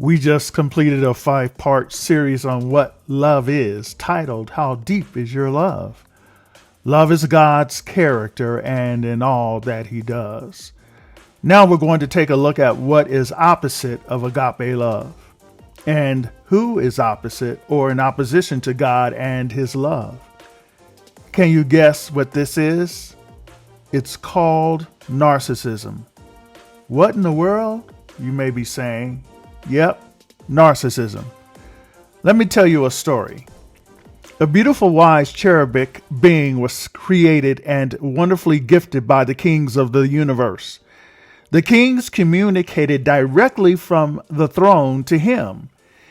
We just completed a 5-part series on what love is, titled How Deep Is Your Love? Love is God's character and in all that he does. Now we're going to take a look at what is opposite of agape love and who is opposite or in opposition to God and his love. Can you guess what this is? It's called narcissism. What in the world? You may be saying. Yep, narcissism. Let me tell you a story. A beautiful, wise, cherubic being was created and wonderfully gifted by the kings of the universe. The kings communicated directly from the throne to him.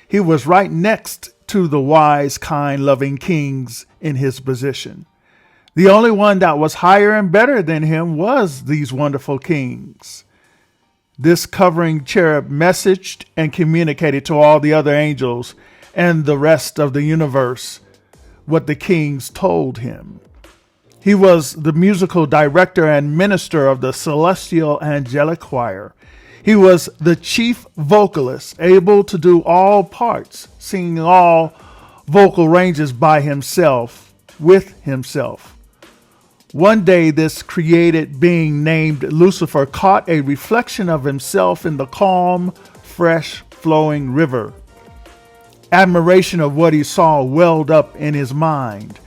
He was right next to the wise, kind, loving kings in his position. The only one that was higher and better than him was these wonderful kings. This covering cherub messaged and communicated to all the other angels and the rest of the universe what the kings told him. He was the musical director and minister of the celestial angelic choir. He was the chief vocalist, able to do all parts, singing all vocal ranges by himself, with himself. One day, this created being named Lucifer caught a reflection of himself in the calm, fresh, flowing river. Admiration of what he saw welled up in his mind.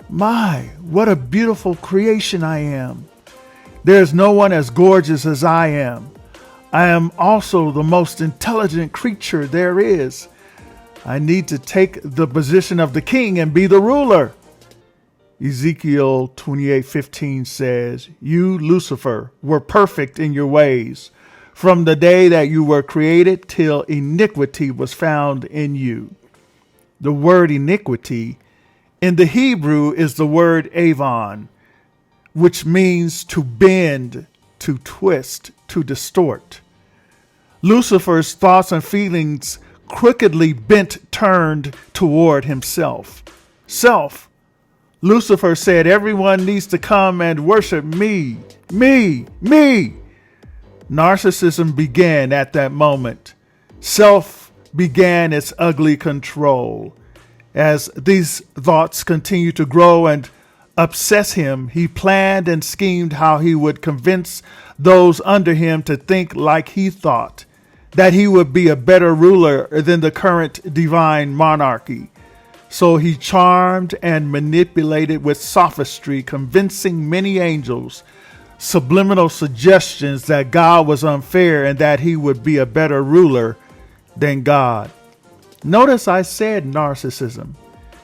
My, what a beautiful creation I am. There's no one as gorgeous as I am. I am also the most intelligent creature there is. I need to take the position of the king and be the ruler. Ezekiel 28:15 says, "You, Lucifer, were perfect in your ways, from the day that you were created till iniquity was found in you." The word iniquity in the Hebrew is the word avon, which means to bend, to twist, to distort. Lucifer's thoughts and feelings crookedly turned toward himself. Lucifer said, "Everyone needs to come and worship me, me, me." Narcissism began at that moment. Self began its ugly control. As these thoughts continued to grow and obsess him, he planned and schemed how he would convince those under him to think like he thought, that he would be a better ruler than the current divine monarchy. So he charmed and manipulated with sophistry, convincing many angels, subliminal suggestions that God was unfair and that he would be a better ruler than God. Notice I said narcissism.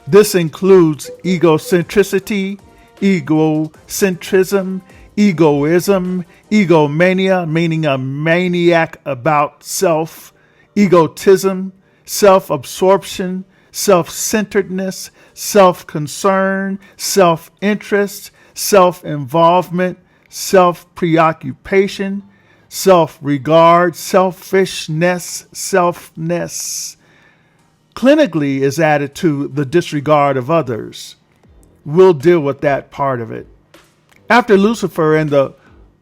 This includes egocentricity, egocentrism, egoism, egomania, meaning a maniac about self, egotism, self-absorption, self-centeredness, self-concern, self-interest, self-involvement, self-preoccupation, self-regard, selfishness, selfness. Clinically is added to the disregard of others. We'll deal with that part of it. After Lucifer and the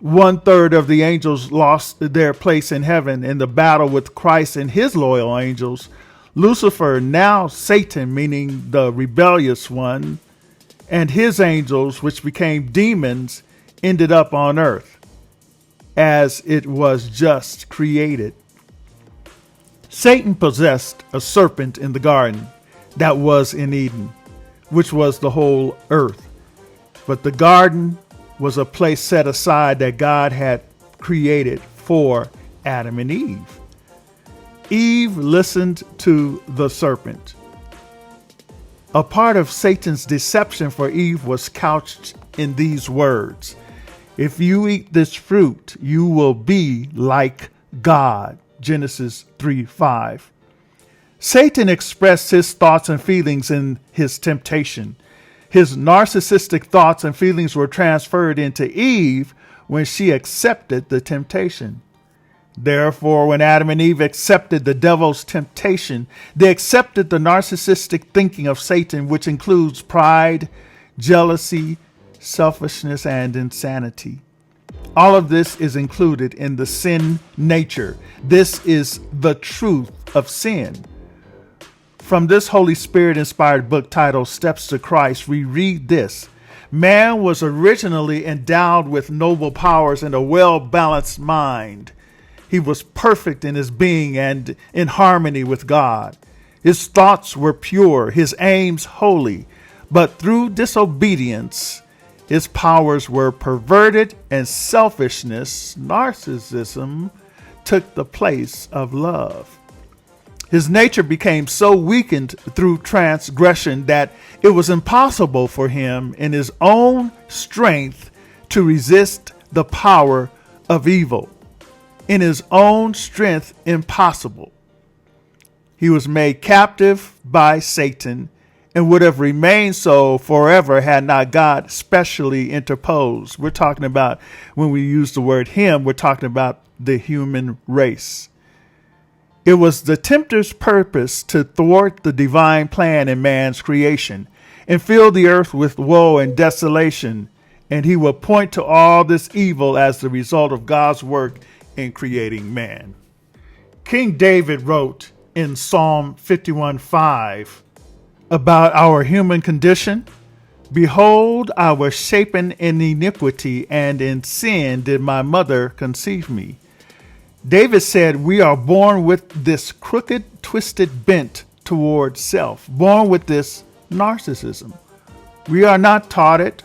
1/3 of the angels lost their place in heaven in the battle with Christ and his loyal angels, Lucifer, now Satan, meaning the rebellious one, and his angels, which became demons, ended up on earth as it was just created. Satan possessed a serpent in the garden that was in Eden, which was the whole earth. But the garden was a place set aside that God had created for Adam and Eve. Eve listened to the serpent. A part of Satan's deception for Eve was couched in these words: "If you eat this fruit, you will be like God." Genesis 3:5. Satan expressed his thoughts and feelings in his temptation. His narcissistic thoughts and feelings were transferred into Eve when she accepted the temptation. Therefore, when Adam and Eve accepted the devil's temptation, they accepted the narcissistic thinking of Satan, which includes pride, jealousy, selfishness, and insanity. All of this is included in the sin nature. This is the truth of sin. From this Holy Spirit-inspired book titled Steps to Christ, we read this. Man was originally endowed with noble powers and a well-balanced mind. He was perfect in his being and in harmony with God. His thoughts were pure, his aims holy, but through disobedience, his powers were perverted and selfishness, narcissism, took the place of love. His nature became so weakened through transgression that it was impossible for him in his own strength to resist the power of evil. In his own strength, impossible. He was made captive by Satan and would have remained so forever had not God specially interposed. We're talking about, when we use the word him, we're talking about the human race. It was the tempter's purpose to thwart the divine plan in man's creation and fill the earth with woe and desolation. And he will point to all this evil as the result of God's work in creating man. King David wrote in Psalm 51:5 about our human condition. Behold, I was shapen in iniquity, and in sin did my mother conceive me. David said, we are born with this crooked, twisted bent toward self, born with this narcissism. We are not taught it.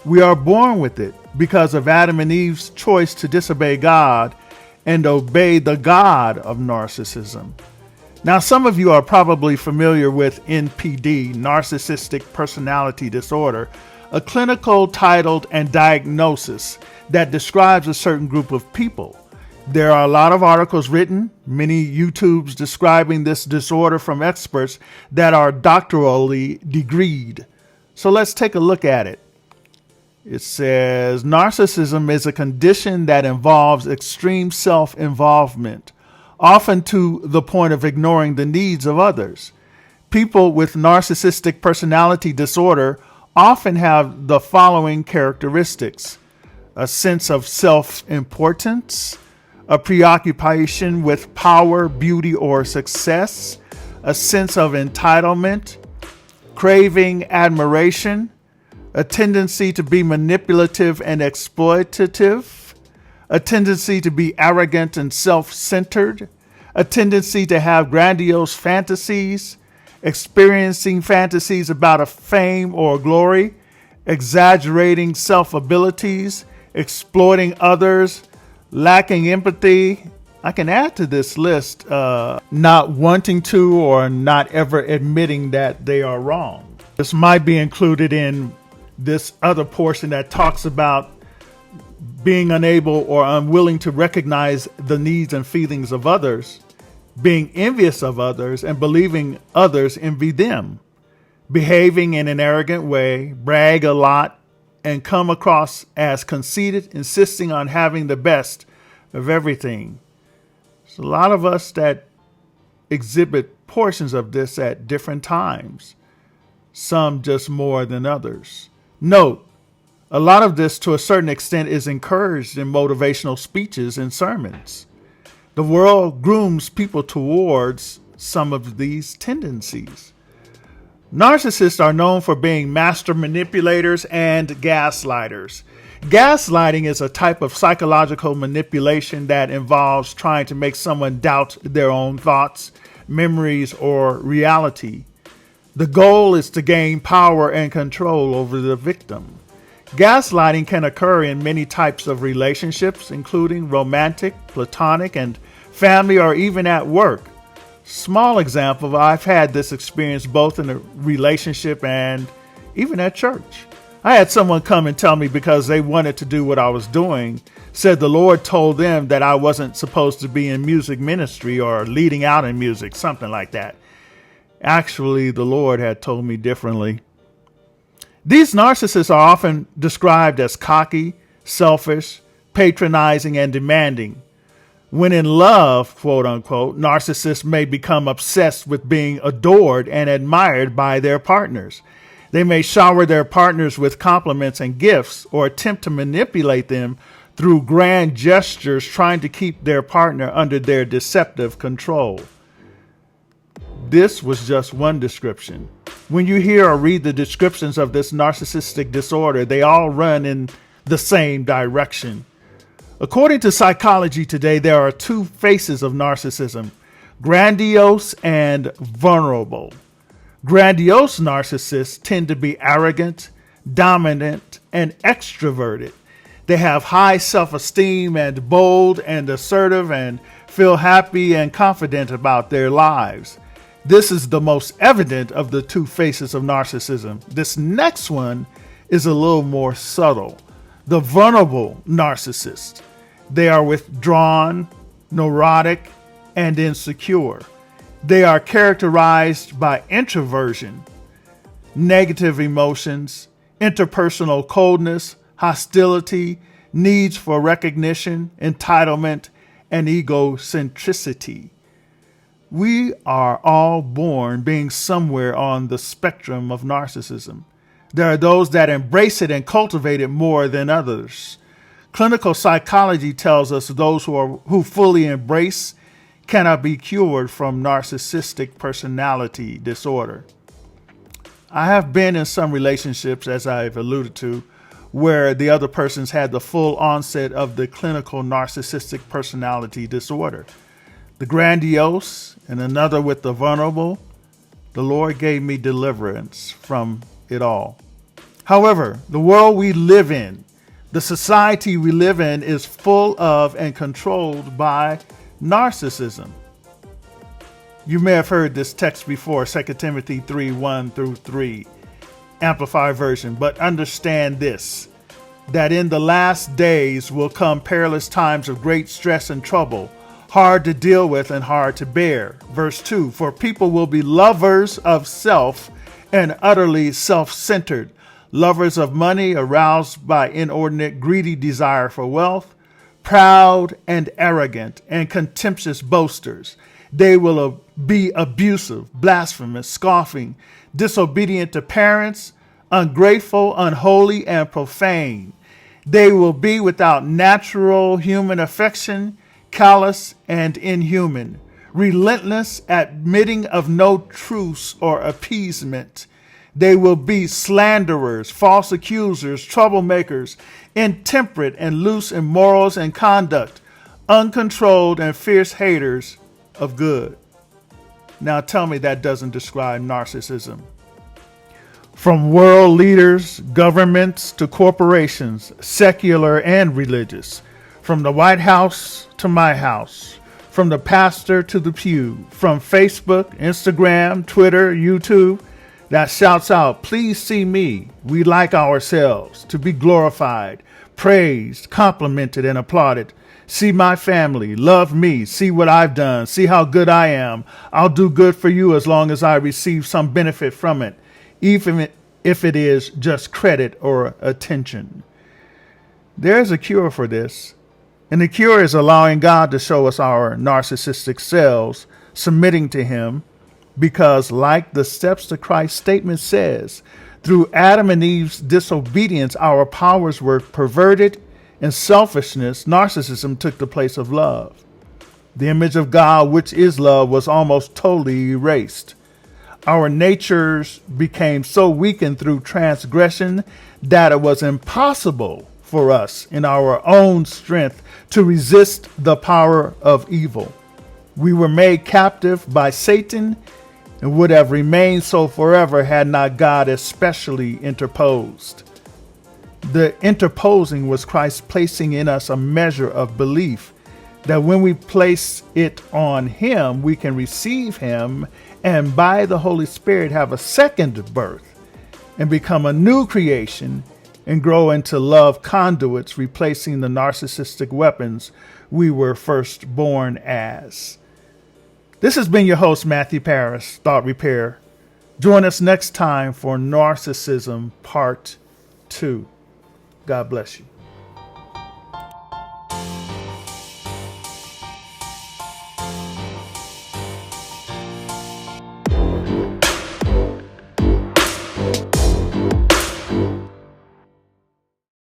We are born with it because of Adam and Eve's choice to disobey God and obey the God of narcissism. Now, some of you are probably familiar with NPD, Narcissistic Personality Disorder, a clinical title and diagnosis that describes a certain group of people. There are a lot of articles written, many YouTubes describing this disorder from experts that are doctorally degreed. So let's take a look at it. It says, narcissism is a condition that involves extreme self-involvement, often to the point of ignoring the needs of others. People with narcissistic personality disorder often have the following characteristics: a sense of self-importance, a preoccupation with power, beauty, or success, a sense of entitlement, craving admiration, a tendency to be manipulative and exploitative, a tendency to be arrogant and self-centered, a tendency to have grandiose fantasies, experiencing fantasies about a fame or glory, exaggerating self-abilities, exploiting others, lacking empathy. I can add to this list, not wanting to or not ever admitting that they are wrong. This might be included in this other portion that talks about being unable or unwilling to recognize the needs and feelings of others, being envious of others and believing others envy them, behaving in an arrogant way, brag a lot, and come across as conceited, insisting on having the best of everything. There's a lot of us that exhibit portions of this at different times, some just more than others. Note, a lot of this to a certain extent is encouraged in motivational speeches and sermons. The world grooms people towards some of these tendencies. Narcissists are known for being master manipulators and gaslighters. Gaslighting is a type of psychological manipulation that involves trying to make someone doubt their own thoughts, memories, or reality. The goal is to gain power and control over the victim. Gaslighting can occur in many types of relationships, including romantic, platonic, and family, or even at work. Small example, I've had this experience both in a relationship and even at church. I had someone come and tell me because they wanted to do what I was doing, said the Lord told them that I wasn't supposed to be in music ministry or leading out in music, something like that. Actually, the Lord had told me differently. These narcissists are often described as cocky, selfish, patronizing, and demanding. When in love, quote unquote, narcissists may become obsessed with being adored and admired by their partners. They may shower their partners with compliments and gifts or attempt to manipulate them through grand gestures, trying to keep their partner under their deceptive control. This was just one description. When you hear or read the descriptions of this narcissistic disorder, they all run in the same direction. According to Psychology Today, there are two faces of narcissism: grandiose and vulnerable. Grandiose narcissists tend to be arrogant, dominant, and extroverted. They have high self-esteem and bold and assertive and feel happy and confident about their lives. This is the most evident of the two faces of narcissism. This next one is a little more subtle. The vulnerable narcissist. They are withdrawn, neurotic, and insecure. They are characterized by introversion, negative emotions, interpersonal coldness, hostility, needs for recognition, entitlement, and egocentricity. We are all born being somewhere on the spectrum of narcissism. There are those that embrace it and cultivate it more than others. Clinical psychology tells us those who fully embrace cannot be cured from narcissistic personality disorder. I have been in some relationships, as I've alluded to, where the other person's had the full onset of the clinical narcissistic personality disorder. The grandiose and another with the vulnerable. The Lord gave me deliverance from it all. However, the world we live in, the society we live in, is full of and controlled by narcissism. You may have heard this text before, 2 Timothy 3:1-3, Amplified Version. But understand this, that in the last days will come perilous times of great stress and trouble, hard to deal with and hard to bear. Verse 2, for people will be lovers of self and utterly self-centered, lovers of money, aroused by inordinate greedy desire for wealth, proud and arrogant and contemptuous boasters. They will be abusive, blasphemous, scoffing, disobedient to parents, ungrateful, unholy, and profane. They will be without natural human affection, callous and inhuman, relentless, admitting of no truce or appeasement. They will be slanderers, false accusers, troublemakers, intemperate and loose in morals and conduct, uncontrolled and fierce haters of good. Now tell me that doesn't describe narcissism. From world leaders, governments to corporations, secular and religious, from the White House to my house, from the pastor to the pew, from Facebook, Instagram, Twitter, YouTube, that shouts out, please see me. We like ourselves to be glorified, praised, complimented, and applauded. See my family, love me, see what I've done, see how good I am. I'll do good for you as long as I receive some benefit from it, even if it is just credit or attention. There's a cure for this. And the cure is allowing God to show us our narcissistic selves, submitting to Him, because like the Steps to Christ statement says, through Adam and Eve's disobedience, our powers were perverted, and selfishness, narcissism, took the place of love. The image of God, which is love, was almost totally erased. Our natures became so weakened through transgression that it was impossible for us in our own strength to resist the power of evil. We were made captive by Satan and would have remained so forever had not God especially interposed. The interposing was Christ placing in us a measure of belief that when we place it on Him, we can receive Him and by the Holy Spirit have a second birth and become a new creation and grow into love conduits, replacing the narcissistic weapons we were first born as. This has been your host, Matthew Parris, Thought Repair. Join us next time for Narcissism Part 2. God bless you.